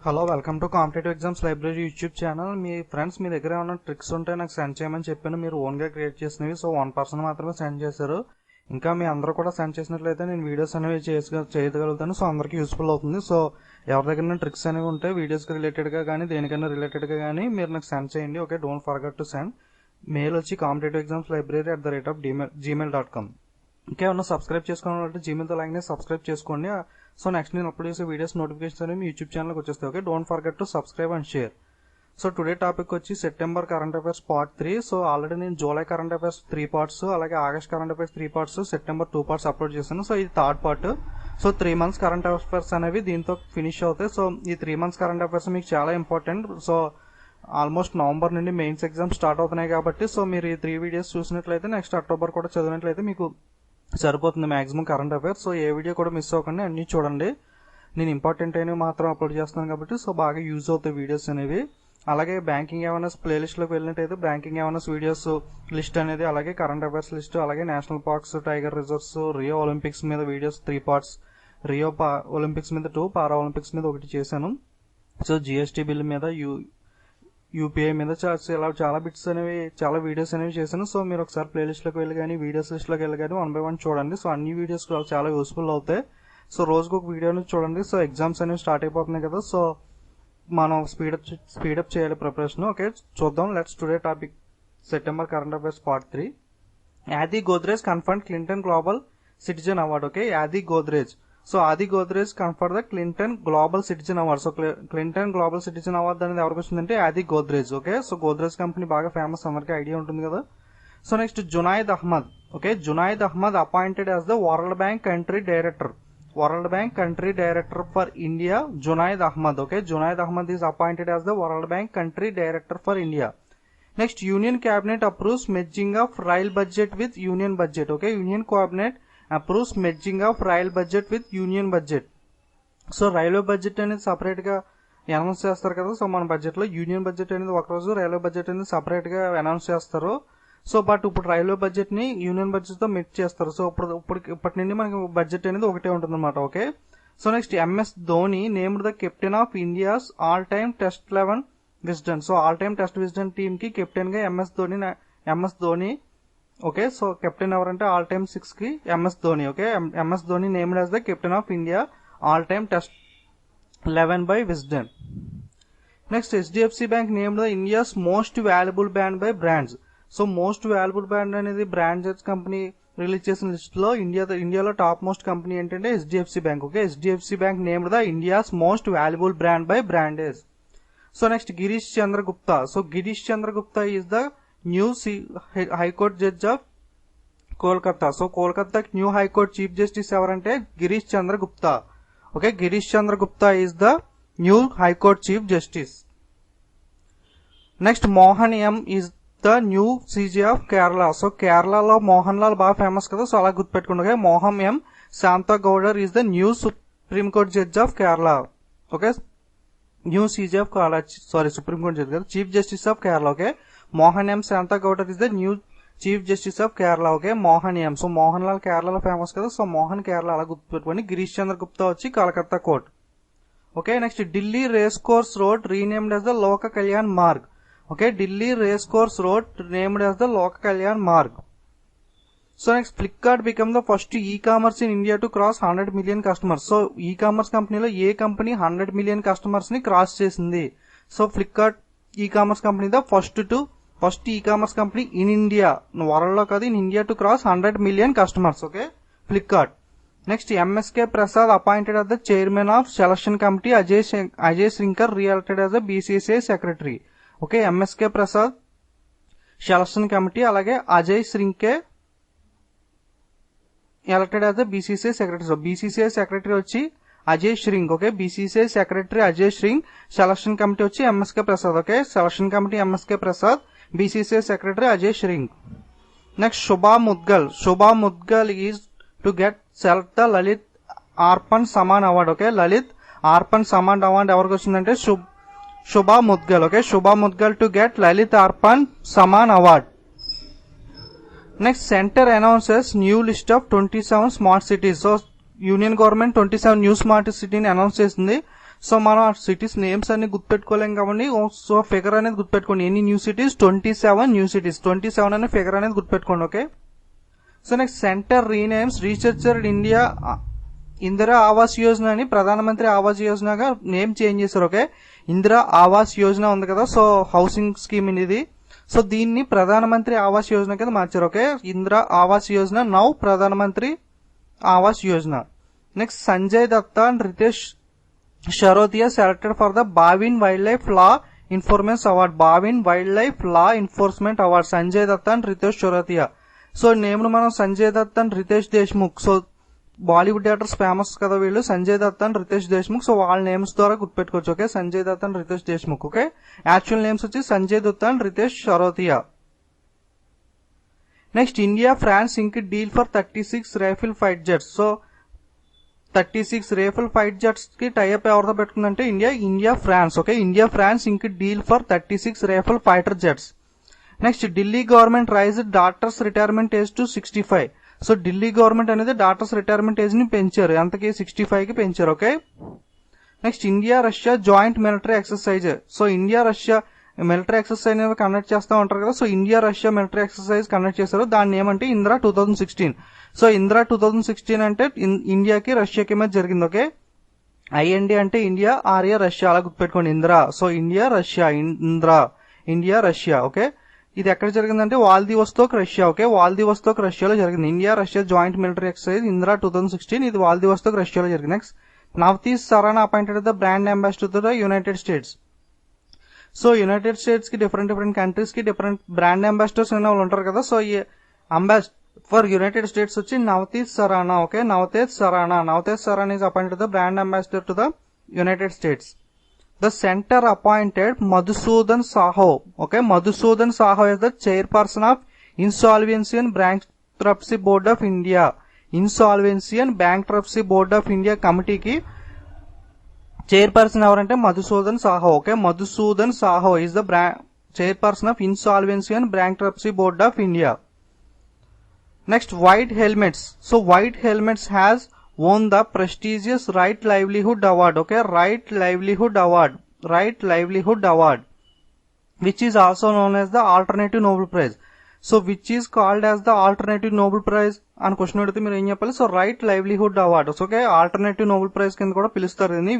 Hello, welcome to competitive exams library YouTube channel. మీ friends మీ దగ్గర ఏమైనా ట్రిక్స్ ఉంటే నాకు సెండ్ చేయమని చెప్పాను. మీరు ఓన్గా క్రియేట్ చేసినవి. సో 1% మాత్రమే సెండ్ చేశారు. ఇంకా మీ అందరూ కూడా సెండ్ చేసినట్లయితే నేను వీడియోస్ అనేవి చేయగలుగుతాను. సో అందరికీ యూస్ఫుల్ అవుతుంది. సో ఎవరి దగ్గర ట్రిక్స్ అనేవి ఉంటే వీడియోస్కి రిలేటెడ్గా కానీ దేనికైనా రిలేటెడ్గా కానీ మీరు నాకు సెండ్ చేయండి. Okay, don't forget to send. Mail వచ్చి competitiveexamslibration@gmail.com. ఇంకేమన్నా సబ్స్క్రైబ్ చేసుకోవాలంటే జీమెయిల్తో లాగానే సబ్స్క్రైబ్ చేసుకోండి. సో నెక్స్ట్ నేను అప్లోడ్ చేసే వీడియోస్ నోటిఫికేషన్ అనేవి మీ యూట్యూబ్ ఛానల్కి వచ్చేస్తాయి. Okay, don't forget to subscribe and share. So today topic వచ్చి September current affairs part 3. So already నేను జూలై కరెంట్ అఫైర్స్ 3 పార్ట్స్, అలాగే August current affairs 3 parts, September 2 parts upload చేశాను. So ఇది third part. So 3 months current affairs అనేవి దీంతో finish అవుతాయి. So ఈ 3 months current affairs మీకు చాలా ఇంపార్టెంట్. సో ఆల్మోస్ట్ నవంబర్ నుండి మెయిన్స్ ఎగ్జామ్స్ స్టార్ట్ అవుతున్నాయి కాబట్టి సో మీరు ఈ 3 వీడియోస్ చూసినట్లయితే నెక్స్ట్ అక్టోబర్ కూడా చదివినట్లయితే మీకు సరిపోతుంది మాక్సిమం కరెంట్ అఫైర్స్. సో ఏ వీడియో కూడా మిస్ అవ్వకండి, అన్ని చూడండి. నేను ఇంపార్టెంట్ అయినవి మాత్రం అప్లోడ్ చేస్తున్నాను కాబట్టి సో బాగా యూజ్ అవుతాయి వీడియోస్ అనేవి. అలాగే బ్యాంకింగ్ అవేర్నెస్ ప్లేలిస్ట్లోకి వెళ్ళినట్టయితే బ్యాంకింగ్ అవేర్నెస్ వీడియోస్ లిస్ట్ అనేది, అలాగే కరెంట్ అఫైర్స్ లిస్ట్, అలాగే national parks, tiger reserves, Rio Olympics మీద వీడియోస్ 3 parts, రియో ఒలింపిక్స్ మీద 2, పారా ఒలింపిక్స్ మీద 1 చేశాను. సో జిఎస్టీ బిల్ మీద, యూపీఐ మీద ఇలా చాలా బిట్స్ అనేవి, చాలా వీడియోస్ అనేవి చేశాను. సో మీరు ఒకసారి ప్లేలిస్ట్లోకి వెళ్ళి కానీ వీడియోస్ లిస్ట్లోకి వెళ్ళి కానీ 1 by 1 చూడండి. సో అన్ని వీడియోస్ చాలా యూస్ఫుల్ అవుతాయి. సో రోజుకు ఒక వీడియోని చూడండి. సో ఎగ్జామ్స్ అనేవి స్టార్ట్ అయిపోతున్నాయి కదా, సో మనం స్పీడప్ చేయాలి ప్రిపరేషన్. ఓకే, చూద్దాం. Let's today topic September current affairs part 3. Adi Godrej conferred Clinton global citizen award. Okay, Adi Godrej. So Adi Godrej conferred the Clinton global citizen award. So Clinton global citizen award అనేది ఎవరికి వచ్చిందంటే Adi Godrej. Okay, so Godrej company బాగా ఫేమస్, అందరికీ idea ఉంటుంది కదా. So next Junaid Ahmed. Okay, Junaid Ahmed appointed as the World Bank country director. World Bank Country Director for India, Junaid Ahmad. Okay, Junaid Ahmad is appointed as the World Bank Country Director for India. Next, Union Cabinet approves merging of rail budget with Union budget. Okay, Union Cabinet approves merging of rail budget with Union budget. So railway budget అనేది separate గా announce చేస్తారు కదా. So మన budget లో union budget అనేది ఒక రోజు, railway budget అనేది సపరేట్ గా అనౌన్స్ చేస్తారు. సో బట్ ఇప్పుడు రైల్వే బడ్జెట్ ని యూనియన్ బడ్జెట్ తో మిక్స్ చేస్తారు. సో ఇప్పటి నుండి మనకి బడ్జెట్ అనేది ఒకటే ఉంటుంది అనమాట. Okay, so next MS Dhoni named the captain of India's all time test 11 Wisden. So all time test Wisden team కి కెప్టెన్ గా MS Dhoni. Okay, so captain ఎవరంటే ఆల్ టైమ్ 6 కి MS Dhoni. Okay, MS Dhoni named as the captain of India all time test 11 by Wisden. Next HDFC bank named the India's most valuable band by brands. So most valuable brand అనేది brands company release చేసిన list లో ఇండియాలో top most company ఏంటంటే HDFC bank. Okay, HDFC bank named the India's most valuable brand by brandage. So next Girish Chandra Gupta. So Girish Chandra Gupta is the new high court judge of Kolkata. So Kolkata new high court chief justice ఎవరంటే Girish Chandra Gupta. Okay, Girish Chandra Gupta is the new high court chief justice. Next Mohan M is the new CJ of Kerala. So కేరళలో మోహన్ లాల్ బాగా famous కదా, so అలా గుర్తుపెట్టుకుంటే Mohan M Shantha Goudar is the new supreme court judge of Kerala. Okay, new CJ of Kerala, sorry supreme court judge కదా, chief justice of Kerala. Okay, Mohan M Shantha Goudar is the new chief justice of Kerala. Okay, Mohan M. So Mohan Lal కేరళలో famous కదా, so Mohan Kerala అలా గుర్తుపెట్టుకోండి. గిరీష్ చంద్ర గుప్తా వచ్చి Calcutta court. Okay, next Delhi race course road renamed as the Lok Kalyan Marg. Okay, Delhi Race Course Road named as the Lok Kalyan Marg. So next, Flipkart became the first e-commerce in India to cross 100 million customers. So e-commerce కంపెనీలో ఏ company 100 million customers ని cross చేసింది? So Flipkart e-commerce company the first e-commerce company in India, world లో కాదు, in India to cross 100 million customers. Okay, Flipkart. Next MSK Prasad appointed as the chairman of selection committee. Ajay Shrinkar re-elected as the BCCI secretary. Okay, MSK Prasad selection committee, అలాగే Ajay Shirke elected as the BCCI secretary. So BCCI secretary వచ్చి Ajay Shirke. Okay, BCCI secretary Ajay Shirke, selection committee వచ్చి MSK Prasad. Okay, selection committee MSK Prasad, BCCI secretary Ajay Shirke. Next Shubha Mudgal is to get select the Lalit Arpan Samman award. Okay, Lalit Arpan Samman award ఎవరికి వచ్చిందంటే Shubha Mudgal. Okay, Shubha Mudgal to get Lalit Arpan Saman Award. Next, center announces new list of 27 smart cities. So, Union government 27 new smart cities announced చేసింది. So మనం ఆ cities names అన్ని గుర్తుపెట్టుకోలేం కాబట్టి so figure అనేది గుర్తుపెట్టుకోండి. ఎన్ని new cities? 27 new cities. 27 అనే figure అనేది గుర్తుపెట్టుకోండి. Okay. So next centre renames researcher India Indira Awas Yojana అని ప్రధానమంత్రి ఆవాస్ యోజనగా నేమ్ చేంజ్ చేశారు. ఓకే. ఇందిరా ఆవాస్ యోజన ఉంది కదా, సో హౌసింగ్ స్కీమ్ ఇది. సో దీన్ని ప్రధానమంత్రి ఆవాస్ యోజన కింద మార్చారు. Okay. Indira Awas Yojana now Pradhan Mantri Awas Yojana. Next Sanjay Datta and Ritesh Sharotia selected for the Bavin wildlife law enforcement award. Bavin wildlife law enforcement award Sanjay Datta and Ritesh Sharotia. So name మనం Sanjay Dutt and Ritesh Deshmukh. So Bollywood actors famous కదా వీళ్ళు, Sanjay Dutt and Ritesh Deshmukh. So వాళ్ళ names ద్వారా గుర్తుపెట్టుకోవచ్చు. Okay. Sanjay Dutt and Ritesh Deshmukh. Okay. Actual names వచ్చి Sanjay Dutt and Ritesh Sharotia. Next India France ink deal for 36 rifle fight jets. So 36 rifle fight jets కి tie up ఎవరితో పెట్టుకుందంటే India France. Okay. India France ink deal for 36 rifle fighter jets. Next Delhi government raise doctors retirement age to 65. So Delhi government అనేది doctors retirement age ని పెంచారు. ఎంతకి? 65 కి పెంచారు. Okay. Next India Russia joint military exercise. So India Russia military exercise అనేవి conduct చేస్తూ ఉంటారు కదా, so India Russia military exercise conduct చేశారు. దాన్ని ఏమంటే ఇందిరా 2016. సో ఇందిరా 2016 అంటే ఇండియాకి రష్యాకి మధ్య జరిగింది. ఓకే. ఐఎన్డి అంటే ఇండియా, ఆర్ఏ రష్యా, అలా గుర్తుపెట్టుకోండి. Indira. So India Russia, Indira India Russia. Okay. ఇది ఎక్కడ జరిగిందంటే వాల్దివోస్తోక్ రష్యా. ఓకే. వాల్దివోస్తోక్ రష్యాలో జరిగింది. India Russia joint military exercise Indira 2016. ఇది వాల్దివోస్తోక్ రష్యాలో జరిగింది. Next Navtej Sarna appointed the brand ambassador to the United States. So United States కి డిఫరెంట్ కంట్రీస్ కి డిఫరెంట్ బ్రాండ్ అంబాసిడర్స్ అనే వాళ్ళు ఉంటారు కదా, సో ఈ అంబాసిడర్ ఫర్ యునైటెడ్ స్టేట్స్ వచ్చి Navtej Sarna. Okay. Navtej Sarna is appointed the brand ambassador to the United States. The center appointed Madhusudan Saho. Okay, Madhusudan Saho is the chairperson of Insolvency and Bankruptcy Board of India. Insolvency and Bankruptcy Board of India committee ki chairperson evarante Madhusudan Saho. Okay, Madhusudan Saho is the chairperson of Insolvency and Bankruptcy Board of India. Next, White Helmets. So White Helmets has won the prestigious Right Livelihood Award. Okay, Right Livelihood Award, which is also known as the Alternative Nobel Prize. So which is called as the Alternative Nobel Prize అని question అడిగితే మీరు ఏం చెప్పాలి? So Right Livelihood Award. Okay. Alternative Nobel Prize కింద కూడా పిలుస్తారు దీన్ని.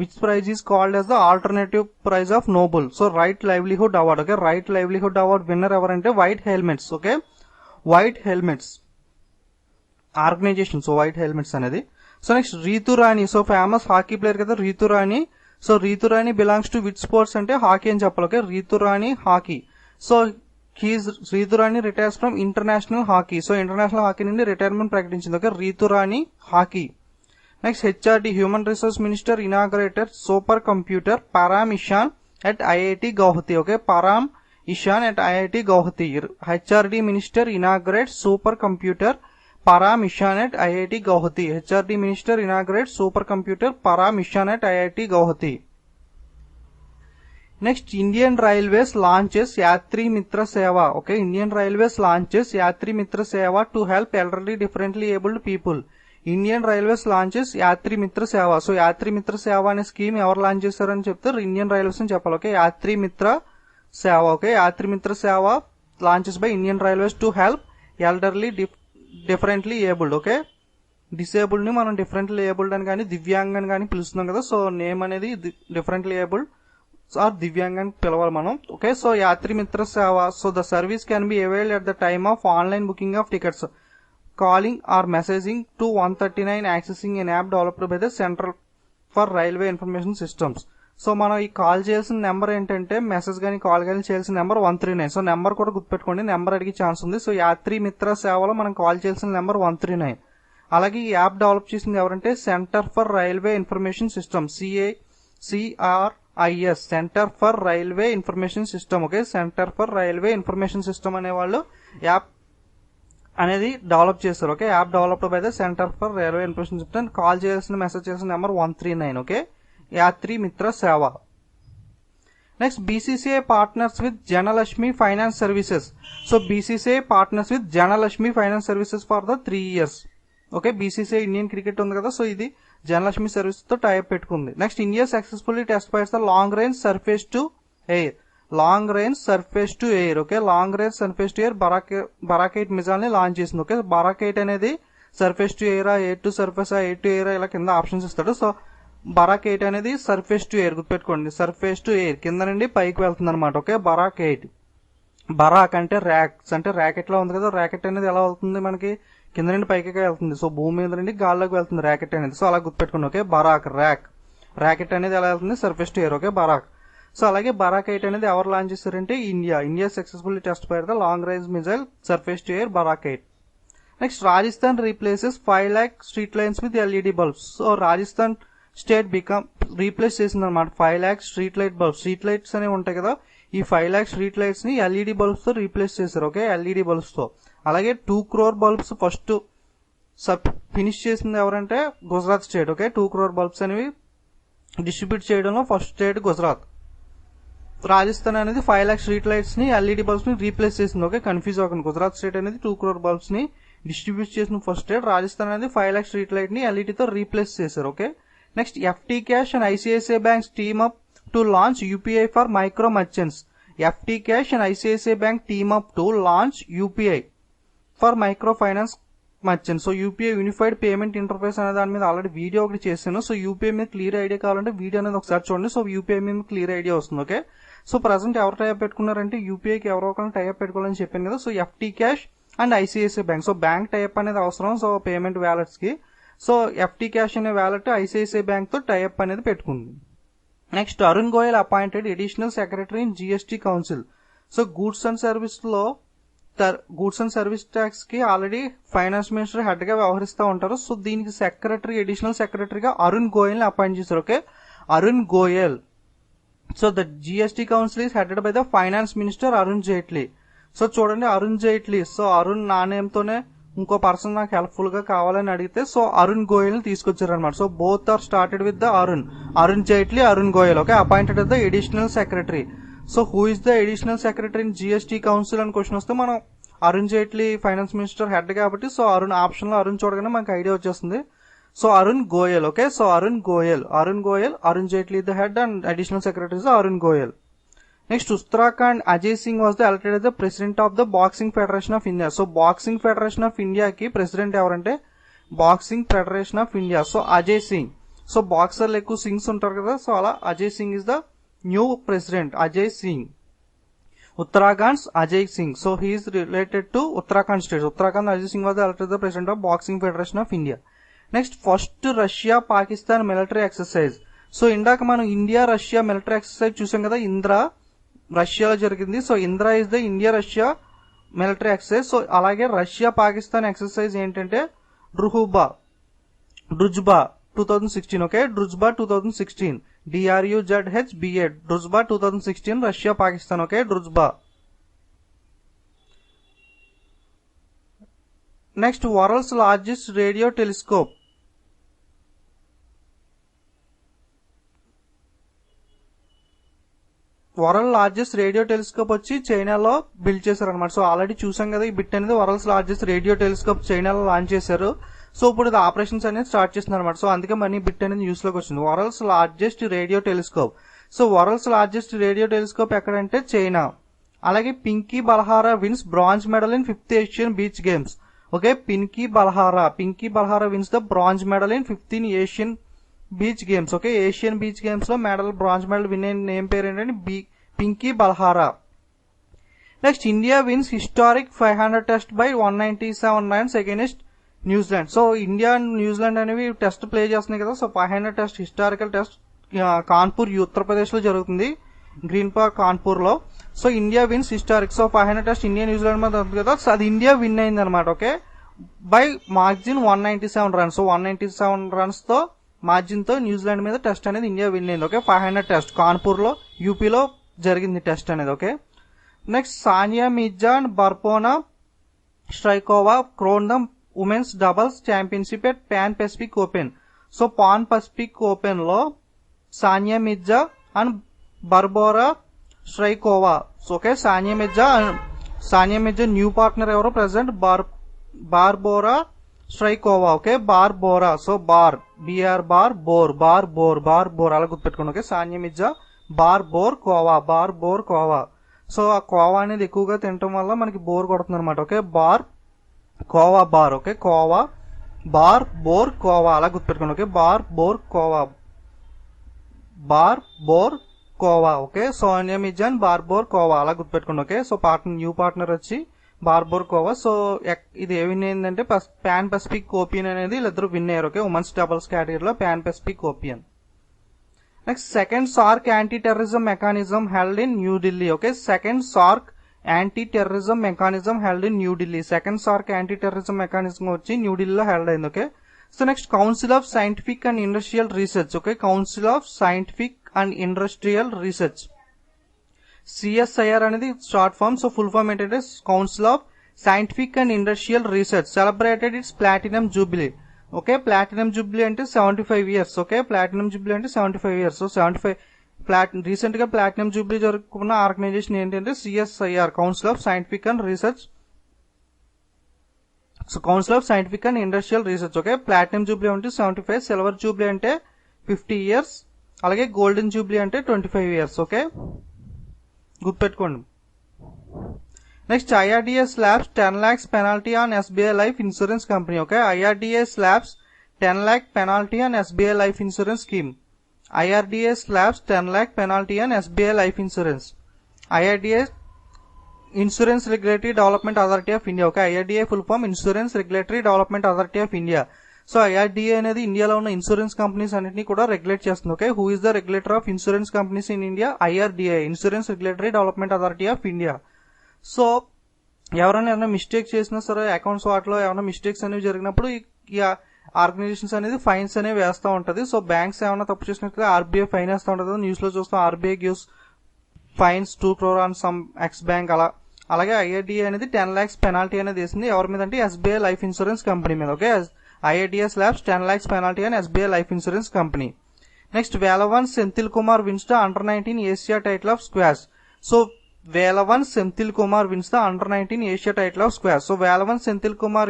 Which prize is called as the alternative prize of Nobel. So Right Livelihood Award. Okay. Right Livelihood Award winner ఎవరంటే White Helmets. Okay. White Helmets organisation. So White Helmets అనేది. So next Ritu Rani. So famous hockey player కదా Ritu Rani. So Ritu Rani belongs to which sports అంటే hockey అని చెప్పాలి. Okay. Ritu Rani hockey. So Ritu Rani retires from international hockey. So international hockey నుండి retirement ప్రకటించింది. Okay. Ritu Rani hockey. Next HRD human resource minister inaugurated super computer Param Ishan at IIT Guwahati. Okay. Param Ishan at IIT Guwahati. HRD Minister inaugurates supercomputer Param Ishan at IIT Guwahati. HRD Minister inaugurates supercomputer Param Ishan at IIT Guwahati. Next, Indian Railways launches Yatri Mitra Seva. Okay, Indian Railways launches Yatri Mitra Seva to help elderly differently abled people. Indian Railways launches Yatri Mitra Seva. So Yatri Mitra Seva అనే scheme ఎవరు launch చేశారని చెప్తారు, Indian railways అని చెప్పాలి. Okay. Yatri Mitra సేవ. Okay. Yatri Mitra సేవ launches by Indian railways to help elderly differently abled. Okay. Disabled ని మనం డిఫరెంట్లీ ఏబుల్డ్ అని కానీ దివ్యాంగ్ అని కానీ పిలుస్తున్నాం కదా, సో నేమ్ అనేది డిఫరెంట్లీ ఏబుల్డ్ ఆర్ దివ్యాంగ్ అని పిలవాలి మనం. ఓకే. సో యాత్రి మిత్ర సేవ. So the service can be availed at the time of online booking of tickets, calling or messaging to 139 accessing an app developed by the Central for Railway Information Systems. So మనం ఈ call చేయాల్సిన number ఏంటంటే message కానీ call కానీ చేయాల్సిన number 139. So number కూడా గుర్తుపెట్టుకోండి, number అడిగే ఛాన్స్ ఉంది. సో యాత్రి మిత్ర సేవలో మనం కాల్ చేయాల్సిన నెంబర్ 139. అలాగే ఈ యాప్ డెవలప్ చేసింది ఎవరంటే Centre for Railway Information System, CRIS, Centre for Railway Information System. Okay. Centre for Railway Information System అనే వాళ్ళు యాప్ అనేది డెవలప్ చేస్తారు. Okay. App developed by the Centre for Railway Information System. Call చేయాల్సిన message చేసిన number 139. Okay. Yatri Mitra Seva. Next, BCCI partners with Janalakshmi Finance Services. So BCCI partners with Janalakshmi Finance Services for the 3 years. Okay. BCCI Indian cricket ఉంది కదా, so ఇది Janalakshmi service తో tie up పెట్టుకుంది. Next India successfully test fires the long range surface to air. Long range surface to air. Okay, long range surface to air Barak eight missile ని launch చేసింది. Okay, Barak eight అనేది surface to air, air to surface, air to air ఇలా కింద options ఇస్తాడు. So Barak eight అనేది surface to air గుర్తుపెట్టుకోండి. Surface to air కింద నుండి పైకి వెళ్తుంది అనమాట. Okay, Barak eight. బరాక్ అంటే ర్యాక్స్, అంటే ర్యాకెట్ లో ఉంది కదా, ర్యాకెట్ అనేది ఎలా వెళ్తుంది మనకి కింద నుండి పైకి వెళ్తుంది. సో భూమి మీద నుండి గాల్లోకి వెళ్తుంది ర్యాకెట్ అనేది. సో అలా గుర్తుపెట్టుకోండి. ఓకే, బరాక్ ర్యాకెట్ అనేది ఎలా వెళ్తుంది surface to air. Okay, Barak. So అలాగే బరాక్-8 అనేది ఎవరు లాంచ్ చేశారంటే India successfully test fire the long range missile surface to air Barak eight. Next Rajasthan replaces 5 lakh street lines with LED bulbs. So Rajasthan state replace చేసింది అనమాట 5 lakh street light bulbs. Street lights అనేవి ఉంటాయి కదా, ఈ 5 lakh street lights ని LED bulbs తో replace చేశారు. Okay, LED bulbs తో. అలాగే 2 crore బల్బ్స్ ఫస్ట్ ఫినిష్ చేసింది ఎవరంటే Gujarat state. Okay, 2 crore bulbs అనేవి డిస్ట్రిబ్యూట్ చేయడంలో ఫస్ట్ స్టేట్ గుజరాత్. రాజస్థాన్ అనేది 5 lakh స్ట్రీట్ లైట్స్ ని ఎల్ఈడి బల్బ్స్ ని రీప్లేస్ చేసింది. ఓకే, కన్ఫ్యూజ్ అవ్వకండి. గుజరాత్ స్టేట్ అనేది 2 crore బల్బ్స్ ని డిస్ట్రిబ్యూట్ చేసిన ఫస్ట్ స్టేట్. రాజస్థాన్ అనేది 5 lakh స్ట్రీట్ లైట్ ని ఎల్ఈడి తో రీప్లేస్ చేశారు. Okay, next FT cash and ICICI banks team up to launch UPI for micro merchants. FT cash and ICICI bank team up to launch UPI for micro finance merchant. So UPI unified payment interface అనే దాని మీద already video ఒకటి చేశాను. So UPI మీద clear idea కావాలంటే video అనేది ఒకసారి చూడండి. సో యూపీఐ మీద క్లియర్ ఐడియా వస్తుంది. ఓకే, సో ప్రజెంట్ ఎవరు టైప్ పెట్టుకున్నారంటే యూపీఐకి ఎవరో ఒకరిని టైప్ పెట్టుకోవాలని చెప్పాను కదా. So FT cash and ICICI bank. So bank tie up అనేది అవసరం సో పేమెంట్ వ్యాలెట్స్ కి. సో ఎఫ్టీ క్యాష్ అనే వ్యాలెట్ ఐసిఐసిఐ బ్యాంక్ తో టైప్ అనేది పెట్టుకుంది. Next Arun Goyal appointed additional secretary in GST council. So goods and service tax కి already finance minister head గా వ్యవహరిస్తూ ఉంటారు. సో దీనికి అడిషనల్ సెక్రటరీగా అరుణ్ గోయల్ ని అపాయింట్ చేశారు. Okay, Arun Goyal. So the GST council is headed by the finance minister Arun Jaitley. So చూడండి Arun Jaitley. So Arun నా నేమ్ తోనే ఇంకో పర్సన్ నాకు హెల్ప్ఫుల్ గా కావాలని అడిగితే సో అరుణ్ గోయల్ ని తీసుకొచ్చారు అనమాట. So both are started with the Arun Jaitley, Arun Goyal. Okay, appointed the additional secretary. So who is the additional secretary in GST council అని క్వశ్చన్ వస్తే మనం Arun Jaitley finance minister head కాబట్టి సో ఆప్షన్ లో అరుణ్ చూడగానే మనకు ఐడియా వచ్చేస్తుంది. So Arun Goyal. Okay, so Arun Goyal, Arun Jaitley the head and additional secretary is Arun Goyal. Next Uttarakhand Ajay Singh was the elected the president of the Boxing Federation of India. So Boxing Federation of ఇండియాకి president ఎవరంటే Boxing Federation of India. So Ajay Singh. So బాక్సర్లు ఎక్కువ సింగ్స్ ఉంటారు కదా, so అలా Ajay Singh is the new president. Ajay Singh, Uttarakhand Ajay Singh. So he is related to Uttarakhand state. Uttarakhand Ajay Singh was the elected the president of Boxing Federation of India. Next first Russia Pakistan military exercise. So ఇందాక మనం India Russia military exercise చూసాం కదా, ఇంద్రా రష్యాలో జరిగింది. So Indra is the India Russia military exercise. So అలాగే Russia Pakistan exercise ఏంటంటే Druzhba 2016. Okay, Druzhba 2016, DRUZHBA, Druzhba 2016 Russia Pakistan. Okay, Druzhba. Next world's largest radio telescope. World largest radio telescope వచ్చి చైనాలో build చేశారు అనమాట. సో ఆల్రెడీ చూసాం కదా, ఈ బిట్ అనేది వరల్డ్స్ లార్జెస్ట్ రేడియో టెలిస్కోప్ చైనాలో లాంచ్ చేశారు. సో ఇప్పుడు ఇది ఆపరేషన్స్ అనేది స్టార్ట్ చేస్తున్నారు అనమాట. సో అందుకే మనీ బిట్ అనేది న్యూస్ లోకి వచ్చింది. World's largest radio telescope. So world's largest radio telescope ఎక్కడంటే చైనా. అలాగే Pinki Balhara wins bronze medal in 5th Asian beach games. Okay, Pinki Balhara wins the bronze medal in 15 Asian beach games. Okay, Asian beach games లో bronze medal win అయిన name పేరు ఏంటంటే Pinki Balhara. Next India wins historic 500 test by 197 runs against New Zealand. So India New Zealand అనేవి test play చేస్తున్నాయి కదా. So 500 test historical test Kanpur Uttar Pradesh లో జరుగుతుంది, Green Park Kanpur లో. So India wins historic. So 500 test India New Zealand మీద ఉంది కదా, సో అది ఇండియా విన్ అయింది అనమాట. Okay, by margin 197 runs. So 197 runs తో మార్జిన్ తో న్యూజిలాండ్ మీద టెస్ట్ అనేది ఇండియా విన్ అయింది. ఓకే, 500 టెస్ట్ కాన్పూర్ లో యూపీలో జరిగింది టెస్ట్ అనేది. Okay, next Sania Mirza and Barbora Strycova crown the women's doubles championship at Pan Pacific Open. So Pan Pacific Open లో Sania Mirza and Barbora Strycova. Okay, Sania Mirza new partner ఎవరు present Barbora Strycova. Okay, Barbora. So bar B R bar bore అలా గుర్తుపెట్టుకోండి. Okay, Sania Mirza bar bore కోవా. సో ఆ కోవా అనేది ఎక్కువగా తినటం వల్ల మనకి బోర్ కొడుతుంది అనమాట. ఓకే, కోవా బార్. ఓకే, కోవా బార్ బోర్ కోవా అలా గుర్తుపెట్టుకోండి. ఓకే, బార్ బోర్ కోవా. ఓకే, సోనియా మిర్జాన్ బార్ కోవా అలా గుర్తుపెట్టుకోండి. ఓకే, సో న్యూ పార్ట్నర్ వచ్చి బార్ కోవా. సో ఇది ఏ విన్ అయిందంటే పాన్ పసిఫిక్ ఓపియన్ అనేది వీళ్ళిద్దరు విన్ అయ్యారు. ఓకే, ఉమెన్స్ డబుల్స్ కేటగిరీలో Pan Pacific Open. Next second SAARC anti terrorism mechanism held in New Delhi. Okay, second SAARC anti terrorism mechanism held in New Delhi. Second SAARC anti terrorism mechanism వచ్చి న్యూఢిల్లీలో హెల్డ్ అయింది. Okay, so next Council of Scientific and Industrial Research. Okay, Council of Scientific and Industrial Research, CSIR అనేది short form. So full form ఏంటంటే Council of Scientific and Industrial Research celebrated its platinum jubilee. Okay, platinum jubilee అంటే 75 years. Okay, platinum jubilee అంటే 75 years. So 75 recent గా platinum jubilee జరుపుకున్న organisation ఏంటంటే CSIR, Council of Scientific and Research. So council of Scientific and Industrial Research. Okay, platinum jubilee అంటే 75, silver Jubilee అంటే 50 years, అలాగే golden Jubilee అంటే 25 years. Okay, గుర్తుపెట్టుకోండి. Next IRDA slaps 10 lakhs penalty on SBI life insurance company. Okay, IRDA slaps 10 lakh penalty on SBI life insurance scheme. IRDA slaps 10 lakh penalty on SBI life insurance. IRDA insurance regulatory development authority of India. Okay, IRDA full form insurance regulatory development authority of India. So IRDA అనేది ఇండియాలో ఉన్న insurance companies అన్నింటినీ కూడా regulate చేస్తుంది. Okay, who is the regulator of insurance companies in India? IRDA, insurance regulatory development authority of India. So ఎవరైనా mistake చేసినా సరే accounts వాటిలో ఏమైనా మిస్టేక్స్ అనేవి జరిగినప్పుడు ఈ ఆర్గనైజేషన్స్ అనేది ఫైన్స్ అనేవి వేస్తూ ఉంటది. సో బ్యాంక్స్ ఏమైనా తప్పు చేసినట్లయితే ఆర్బీఐ ఫైన్ వేస్తూ ఉంటది. న్యూస్ లో చూస్తాం RBI gives fines 2 crore on some X bank అలా. అలాగే ఐఆర్డిఏ అనేది 10 lakhs పెనాల్టీ అనేది వేసింది ఎవరి మీద అంటే ఎస్బీఐ లైఫ్ ఇన్సూరెన్స్ కంపెనీ మీద. Okay, IRDA slaps 10 lakhs penalty అని SBI life insurance Company. Next Velavan Senthil Kumar wins the under nineteen Asia title of squash. So Velavan Senthil Kumar wins the under-19 Asia title of squash. So Velavan Senthil Kumar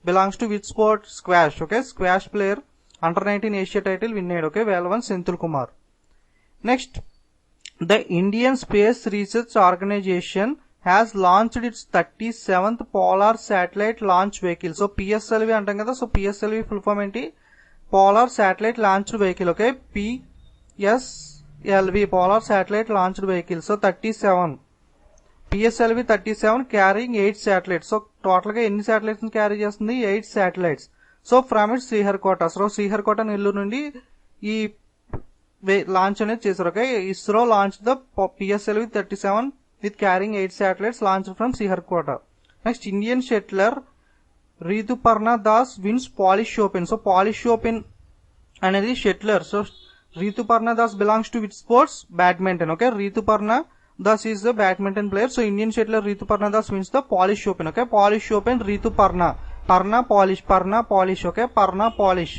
belongs to which sport? Squash. Okay, squash player under-19 Asia title winned. Okay, Velavan Senthil Kumar. Next, the Indian Space Research Organization has launched its 37th Polar Satellite Launch Vehicle. So PSLV అంటాం కదా. So PSLV full form ఏంటి? Polar Satellite Launched Vehicle. Okay, PSLV Polar Satellite Launched Vehicle. So 37. PSLV 37 carrying 8 satellites. So total గా ఎన్ని satellites carry చేస్తుంది? 8 satellites. So from it Sriharikota. So Sriharikota Nellore నుండి ఈ launch అనేది చేశారు. Okay, ISRO launch the PSLV 37 with carrying 8 satellites launch from Sriharikota. Next Indian shuttler Rituparna Das wins Polish Open. So Polish Open అనేది shuttler. So Rituparna Das belongs to which sports? Badminton. Okay, Rituparna Das is the badminton player. So Indian shuttler Rituparna Das wins the Polish Open. Okay, Polish Open Rituparna. Parna Polish. Okay, Parna Polish.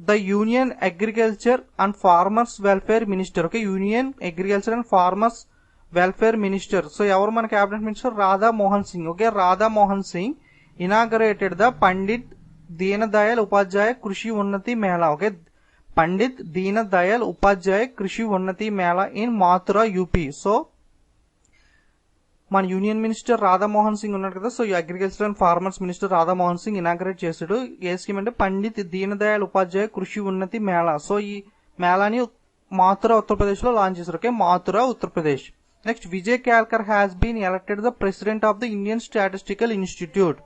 The Union Agriculture and Farmers Welfare Minister. Okay, Union Agriculture and Farmers Welfare Minister. So evaru mana cabinet minister? Radha Mohan Singh. Okay, Radha Mohan Singh inaugurated the Pandit Deen Dayal Upadhyaya Krishi Unnati Mela. Okay, Pandit దీన దయాల్ ఉపాధ్యాయ కృషి ఉన్నతి Mela in మాథురా UP. So మన union minister Radha Mohan Singh ఉన్నాడు కదా. So agriculture and farmers minister Radha Mohan Singh inaugurate చేశాడు. ఏ scheme అంటే పండిత్ దీన దయాల్ ఉపాధ్యాయ కృషి ఉన్నతి Mela. So ఈ మేళాని మాథురా ఉత్తరప్రదేశ్ లో లాంచ్ చేశారు. Okay, Mathura Uttar Pradesh. Next Vijay Kelkar has been elected the president of the Indian Statistical Institute.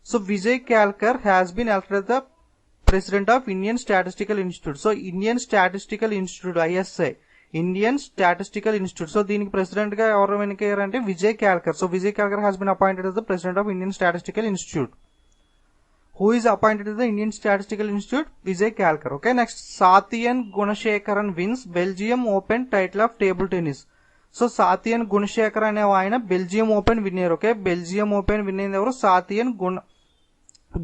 So Vijay Kelkar has been elected the President of Indian Statistical Institute. So Indian Statistical Institute ISI, Indian Statistical Institute. So దీనికి president గా ఎవరు ఎన్నికయ్యారంటే Vijay Kelkar. So Vijay Kelkar has been appointed as the President of Indian Statistical Institute. Who is appointed as the Indian Statistical Institute? Vijay Kalkar. Okay, next Satyan Gunasekaran wins Belgium Open title of table tennis. So Satyan Gunasekaran అనే ఆయన Belgium Open winner. Okay, Belgium Open winner ఎవరు? Sathiyan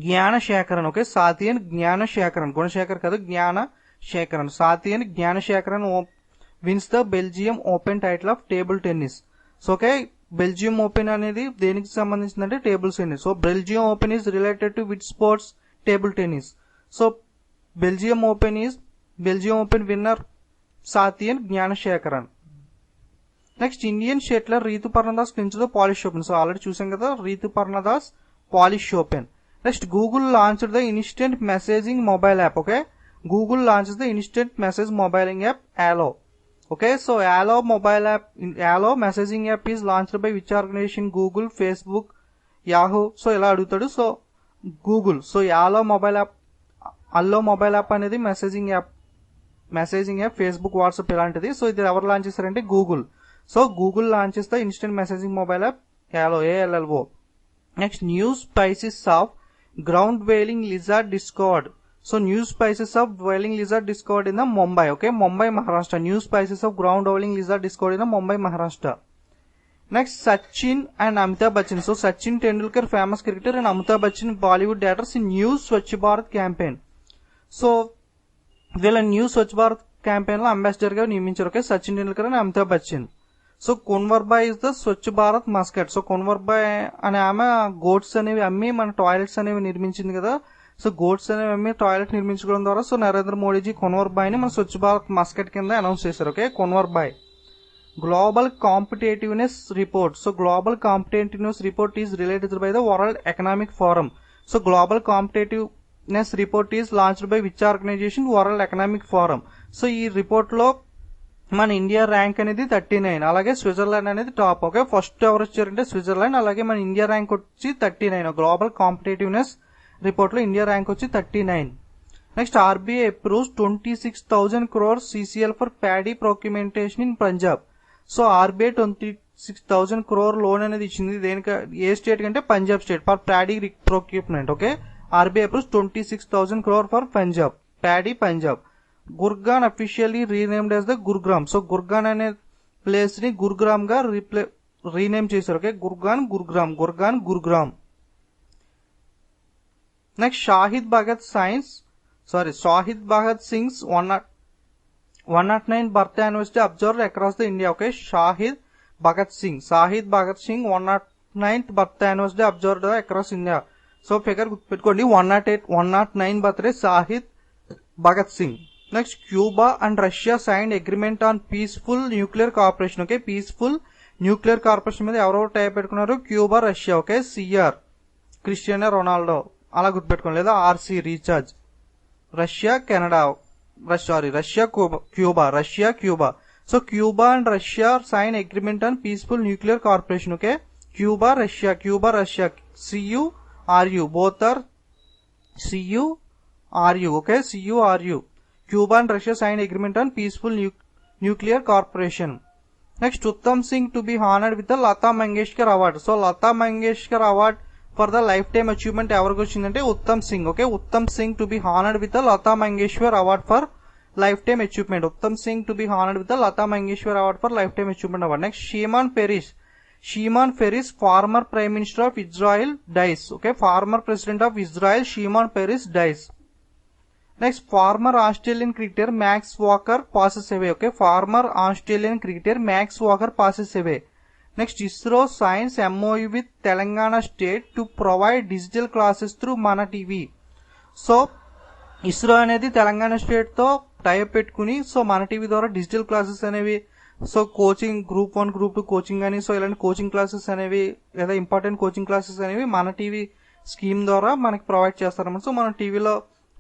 Gnanasekaran. Okay, Sathiyan Gnanasekaran, Gunasekar కాదు Gnanasekaran. Sathiyan Gnanasekaran wins the Belgium Open title of table tennis. So okay, Belgium Open అనేది దేనికి సంబంధించిందంటే table tennis. So Belgium Open is related to which sports? Table tennis. So Belgium Open winner Sathiyan Gnanasekaran. Next Indian shuttler Rituparna Das clinched the Polish Open. So already చూసాం కదా, Rituparna Das polish Open. Next Google launched the instant messaging mobile app. Okay, Google launches the instant message mobiling app Allo. Okay, so Allo messaging app is launched by which organisation? Google, Facebook, Yahoo. So ఇలా అడుగుతాడు. So Google. So Allo mobile app అనేది messaging app, Facebook, WhatsApp ఇలాంటిది. So ఇది ఎవరు launch చేశారంటే Google. So Google launch చేస్తే instant messaging mobile app Allo, ALLO. Next new species of ground dwelling lizard discovered. So new species of dwelling lizard discovered in the Mumbai. Okay, Mumbai, Maharashtra. New species of ground dwelling lizard discovered in the Mumbai, Maharashtra. Next, Sachin and Amitabh Bachchan. So Sachin Tendulkar, famous cricketer, and Amitabh Bachchan, Bollywood actors in new Swachh Bharat campaign. So వీళ్ళ new Swachh Bharat campaign లో ambassador గా నియమించారు. Okay, Sachin Tendulkar and Amitabh Bachchan. So Kunwar Bai is the Swachh Bharat mascot. So Kunwar Bai అనే ఆమె goats అనేవి అమ్మి మన toilets అనేవి నిర్మించింది కదా. సో గోట్స్ అనేవి అమ్మి టాయిలెట్ నిర్మించుకోవడం ద్వారా సో నరేంద్ర మోడీజీ కొన్వర్బాయ్ ని మన స్వచ్ఛ భారత్ మస్కట్ కింద అనౌన్స్ చేశారు. Okay, Kunwar Bai. Global Competitiveness Report. So Global Competitiveness Report is related by the World Economic Forum. So Global Competitiveness Report is launched by which organisation? World Economic Forum. So ఈ report లో మన India rank అనేది 39, అలాగే Switzerland అనేది top. Okay, first ఎవరు వచ్చారంటే Switzerland, అలాగే మన ఇండియా ర్యాంక్ వచ్చి 39. గ్లోబల్ కాంపిటేటివ్నెస్ రిపోర్ట్ లో ఇండియా ర్యాంక్ వచ్చి 39. Next RBI approves 26,000 crores CCL for paddy procurement in Punjab. So RBI 26,000 crore loan అనేది ఇచ్చింది. దేనికి? ఏ స్టేట్ కంటే Punjab state, for paddy procurement. Okay, RBI approves 26,000 crore for Punjab, paddy Punjab. Gurgaon officially renamed as the Gurugram. So Gurgaon అనే place ని గుర్గ్రామ్ గా rename చేశారు. Okay, Gurgaon Gurugram. Next Shaheed Bhagat sings 109 birth anniversary observed across the India. Okay, Shahid Bhagat Singh 109th birth anniversary observed across India. So figure గుర్తుపెట్టుకోండి, 109 birthday Shahid Bhagat Singh. Next Cuba and Russia signed agreement on peaceful nuclear corporation. Okay, peaceful nuclear corporation మీద ఎవరెవరు tie up పెట్టుకున్నారు? Cuba, Russia. Okay, CR Cristiano Ronaldo అలా గుర్తుపెట్టుకోండి, లేదా RC recharge. Russia Canada, Russia Cuba. So Cuba and Russia sign agreement on peaceful nuclear corporation. Okay, Cuba Russia CURU, both are CURU. Okay, CURU. Cuba and Russia signed agreement on peaceful nuclear corporation. Next, Uttam Singh to be honored with the Lata Mangeshkar Award. So Lata Mangeshkar Award for the lifetime achievement ఎవరికి వచ్చిందంటే Uttam Singh. Okay, Uttam Singh to be honored with the Lata Mangeshkar Award for lifetime achievement. Uttam Singh to be honored with the Lata Mangeshkar Award for lifetime achievement award. Next, Shimon Peres, former Prime Minister of Israel, dies. Okay, former President of Israel, Shimon Peres, dies. Next, former Australian cricketer Max Walker passes away. Okay, former Australian cricketer Max Walker passes away. Next, ISRO signs MOU with Telangana State to provide digital classes through Mana TV. So, ISRO అనేది Telangana state తో type పెట్టుకుని so మన TV ద్వారా digital classes అనేవి, so coaching group 1 group 2 coaching అని, so ఇలాంటి coaching classes అనేవి లేదా ఇంపార్టెంట్ కోచింగ్ క్లాసెస్ అనేవి మన టీవీ స్కీమ్ ద్వారా మనకి ప్రొవైడ్ చేస్తారన్నమాట. సో మన టీవీలో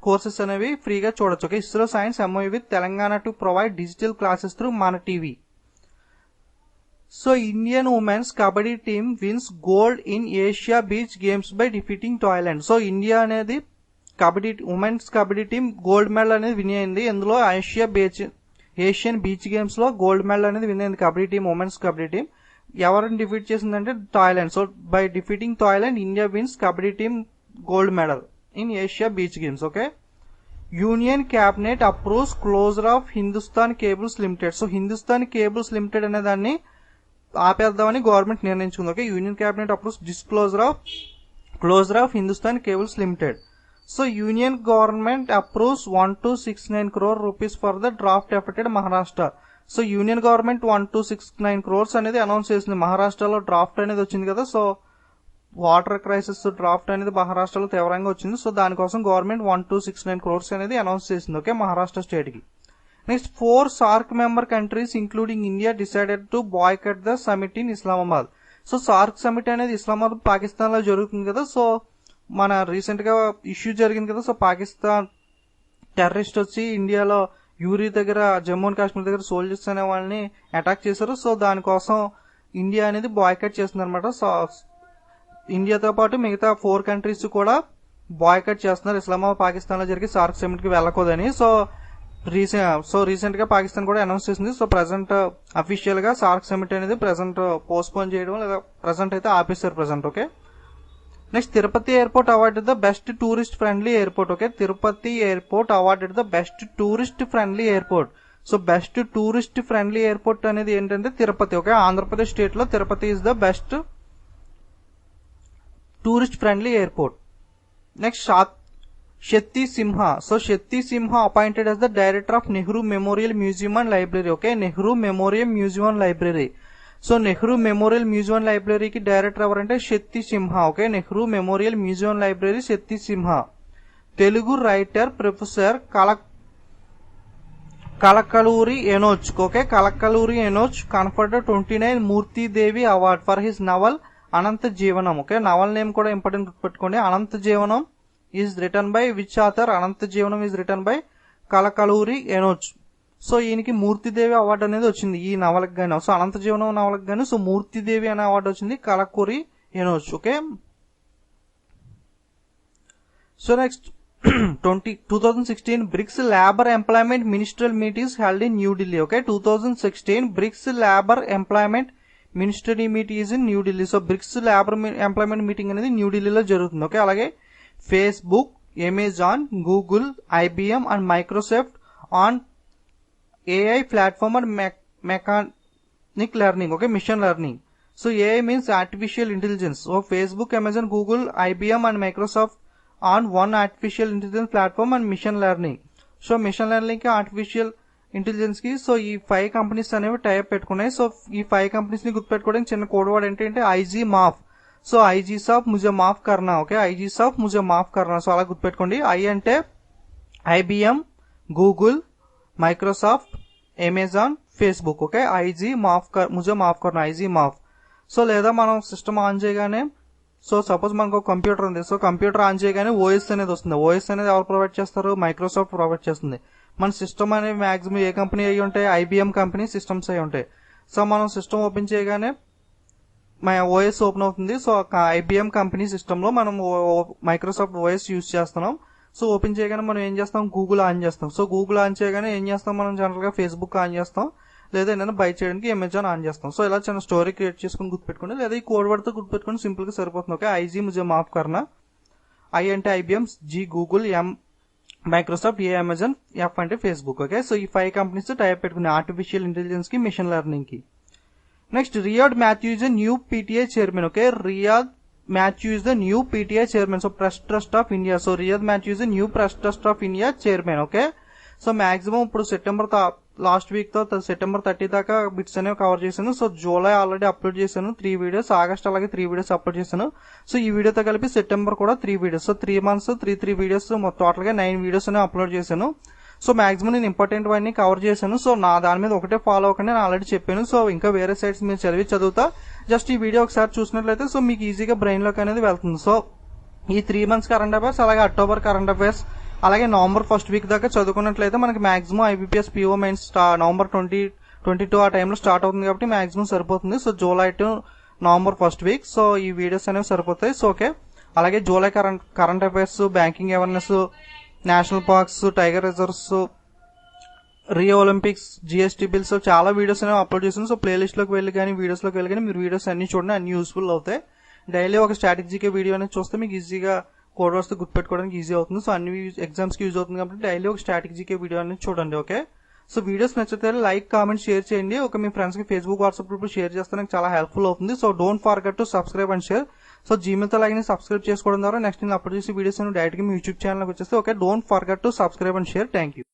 కోర్సెస్ అనేవి ఫ్రీగా చూడొచ్చు. Okay, ISRO science MOU with Telangana to provide digital classes through మన TV. So Indian women's kabaddi team wins gold in Asia beach games by defeating Thailand. So India అనేది women's kabaddi team gold medal అనేది win అయింది. ఇందులో Asian beach games లో gold medal అనేది win అయింది kabaddi team, women's kabaddi team. ఎవరిని defeat చేసిందంటే Thailand. So by defeating Thailand, India wins kabaddi team gold medal in Asia beach games. Okay, union cabinet approves closure of Hindustan cables limited. So Hindustan cables limited అనే దాన్ని ఆపేద్దామని government నిర్ణయించుకుంది. Okay, union cabinet approves closure of Hindustan cables limited. So union government approves 1269 crore rupees for the drought affected Maharashtra. So union government 1269 crores అనేది announce చేసింది. మహారాష్ట్రలో draft అనేది వచ్చింది కదా, సో వాటర్ క్రైసిస్ డ్రాఫ్ట్ అనేది మహారాష్ట్రలో తీవ్రంగా వచ్చింది. సో దానికోసం గవర్నమెంట్ 1269 crores అనేది అనౌన్స్ చేసింది. ఓకే, మహారాష్ట్ర స్టేట్ కి. Next 4 SAARC member countries including India decided to boycott the summit in Islamabad. So SAARC summit అనేది ఇస్లామాబాద్ పాకిస్తాన్ లో జరుగుతుంది కదా, సో మన రీసెంట్ గా ఇష్యూ జరిగింది కదా, సో పాకిస్తాన్ టెర్రరిస్ట్ వచ్చి ఇండియాలో యూరి దగ్గర జమ్మూ అండ్ కాశ్మీర్ దగ్గర సోల్జర్స్ అనే వాళ్ళని అటాక్ చేశారు. సో దానికోసం ఇండియా అనేది బాయ్కట్ చేస్తుంది అనమాట. సో ఇండియాతో పాటు మిగతా 4 countries కూడా బాయ్కట్ చేస్తున్నారు ఇస్లామాబాద్ పాకిస్తాన్ లో జరిగి సార్క్ సమిట్ కి వెళ్ళకూడదని. సో రీసెంట్ గా పాకిస్తాన్ కూడా అనౌన్స్ చేసింది. సో ప్రెసెంట్ అఫీషియల్ గా సార్క్ సమిట్ అనేది ప్రెసెంట్ పోస్ట్పోన్ చేయడం లేదా ప్రెసెంట్ అయితే ఆపేశారు present. Okay, next Tirupati airport awarded the best tourist friendly airport. Okay, Tirupati airport awarded the best tourist friendly airport. So best tourist friendly airport అనేది ఏంటంటే Tirupati. Okay, Andhra Pradesh state లో Tirupati is the best tourist friendly airport. Next Shakti Simha. So Shakti Simha appointed as the director of Nehru memorial museum and library. Okay, Nehru memorial museum and library. So Nehru memorial museum and లైబ్రరీకి director ఎవరంటే Shakti Sinha. Okay, Nehru memorial museum and library Shakti Sinha. Telugu writer professor Kalakaluri Enoch. Okay, Kalakaluri Enoch conferred 29 Moortidevi award for his novel Anantha Jeevanam. Okay, novel name కూడా important పెట్టుకోండి. Anantha Jeevanam is written by which author? Anantha Jeevanam is written by Kalakaluri Enoch. So ఈయనకి Moortidevi award అనేది వచ్చింది ఈ నవలకు గాను. So అనంత జీవనం నవలకు గాను so Moortidevi అనే అవార్డు వచ్చింది Kalakuri Enoch. Okay, so next 2016 BRICS labour employment ministerial meetings held in New Delhi. Okay, 2016 BRICS labour employment ministry meet is in New Delhi. So BRICS labour employment meeting అనేది న్యూ ఢిల్లీలో జరుగుతుంది. ఓకే, అలాగే Facebook, Amazon, Google, IBM and Microsoft on AI platform and machine learning. Okay, machine learning. So AI means artificial intelligence. So Facebook, Amazon, Google, IBM and Microsoft on one artificial intelligence platform and machine learning. So machine learning కి artificial intelligence కి so ఈ 5 companies అనేవి type పెట్టుకున్నాయి. So ఈ 5 companies ని గుర్తుపెట్టుకోవడానికి చిన్న code word ఏంటంటే IG మాఫ్. So IG సాఫ్ ముజే మాఫ్ కర్నా. ఓకే, ఐజీ సాఫ్ ముజే మాఫ్ కర్నా. సో అలా గుర్తుపెట్టుకోండి. ఐ అంటే IBM, Google, Microsoft, Amazon, Facebook. Okay, ఐజీ మాఫ్ ముజే మాఫ్ కర్నా, ఐజీ మాఫ్. సో లేదా మనం సిస్టమ్ ఆన్ చేయగానే సో సపోజ్ మనకు ఒక కంప్యూటర్ ఉంది. సో కంప్యూటర్ ఆన్ చేయగానే ఓఎస్ అనేది వస్తుంది. ఓఎస్ అనేది ఎవరు ప్రొవైడ్ చేస్తారు? మైక్రోసాఫ్ట్ ప్రొవైడ్ చేస్తుంది. మన సిస్టమ్ అనేవి మాక్సిమం ఏ కంపెనీ అయి ఉంటాయి? ఐబిఎం కంపెనీ సిస్టమ్స్ అయి ఉంటాయి. సో మనం సిస్టమ్ ఓపెన్ చేయగానే మన ఓఎస్ ఓపెన్ అవుతుంది. సో ఐబిఎం కంపెనీ సిస్టమ్ లో మనం మైక్రోసాఫ్ట్ ఓఎస్ యూజ్ చేస్తున్నాం. సో ఓపెన్ చేయగానే మనం ఏం చేస్తాం? గూగుల్ ఆన్ చేస్తాం. సో గూగుల్ ఆన్ చేయగానే ఏం చేస్తాం? మనం జనరల్ గా ఫేస్బుక్ ఆన్ చేస్తాం, లేదా ఏదైనా బై చేయడానికి అమెజాన్ ఆన్ చేస్తాం. సో ఇలా చిన్న స్టోరీ క్రియేట్ చేసుకుని గుర్తుపెట్టుకోండి, లేదా ఈ కోడ్ వర్డ్ తో గుర్తుపెట్టుకుని సింపుల్ గా సరిపోతుంది. ఓకే, ఐజీ ముజే మాఫ్ కర్నా. ఐ అంటే IBM, G Google, M Microsoft, A Amazon, F అంటే ఫేస్బుక్. ఓకే, సో ఈ 5 కంపెనీస్ టైప్ పెట్టుకుని ఆర్టిఫిషియల్ ఇంటెలిజెన్స్ కి, మిషన్ లెర్నింగ్ కి. Next Riyad Mathew is the new PTI chairman. Okay, Riyad Mathew is the new PTI chairman. So press trust of India. So Riyad Mathew is the new press trust of India chairman. Okay, so maximum ఇప్పుడు September last week తో September 30 దాకా bits అనేవి cover చేశాను. So July already upload చేశాను 3 videos, August అలాగే 3 videos upload చేశాను. So ఈ వీడియోతో కలిపి సెప్టెంబర్ కూడా 3 videos. So 3 months 3 videos, total గా 9 వీడియోస్ అనేవి అప్లోడ్ చేశాను. సో మాక్సిమం నేను ఇంపార్టెంట్ అన్ని కవర్ చేశాను. సో నా దాని మీద ఒకటే ఫాలో అవ్వకండి, నేను ఆల్రెడీ చెప్పాను. సో ఇంకా వేరే సైట్స్ మీరు చదువుతా జస్ట్ ఈ వీడియో ఒకసారి చూసినట్లయితే సో మీకు ఈజీగా బ్రెయిన్ లోకి అనేది వెళ్తుంది. సో ఈ 3 months కరెంట్ అఫైర్స్, అలాగే అక్టోబర్ కరెంట్ అఫైర్స్, అలాగే నవంబర్ 1st వీక్ దాకా చదువుకున్నట్లయితే మనకి maximum IBPS PO mains November 2022 ఆ టైంలో స్టార్ట్ అవుతుంది కాబట్టి మాక్సిమం సరిపోతుంది. So July to November 1st week so ఈ వీడియోస్ అనేవి సరిపోతాయి. సో ఓకే, అలాగే July current affairs, banking awareness, national parks, tiger reserves, Rio Olympics, GST bills చాలా వీడియోస్ అనేవి అప్లోడ్ చేశాను. సో ప్లేలిస్ట్ లోకి వెళ్ళి కానీ వీడియోస్ లోకి వెళ్ళి కానీ మీరు వీడియోస్ అన్ని చూడండి, అన్ని యూస్ఫుల్ అవుతాయి. డైలీ ఒక స్ట్రాటజీకే వీడియో అనేది చూస్తే మీకు ఈజీగా కోడ్ వర్డ్స్ గుర్తుపెట్టుకోవడానికి ఈజీ అవుతుంది. సో అన్ని ఎగ్జామ్స్ కి యూజ్ అవుతుంది కాబట్టి డైలీ ఒక స్ట్రాటజీకే వీడియో అనేది చూడండి. ఓకే, సో వీడియోస్ నచ్చితే లైక్, కామెంట్, షేర్ చేయండి. ఒక మీ ఫ్రెండ్స్ కి ఫేస్బుక్, వాట్సాప్ గ్రూప్ షేర్ చేస్తే నాకు చాలా హెల్ప్ఫుల్ అవుతుంది. So don't forget to subscribe and share. So Gmail తో లాగిన్ సబ్స్క్రైబ్ చేసుకోవడం ద్వారా నెక్స్ట్ నేను అప్లోడ్ చేసే వీడియోస్ డైరెక్ట్ గా మీ యూట్యూబ్ ఛానల్ వచ్చేస్తే okay, don't forget to subscribe and share. Thank you.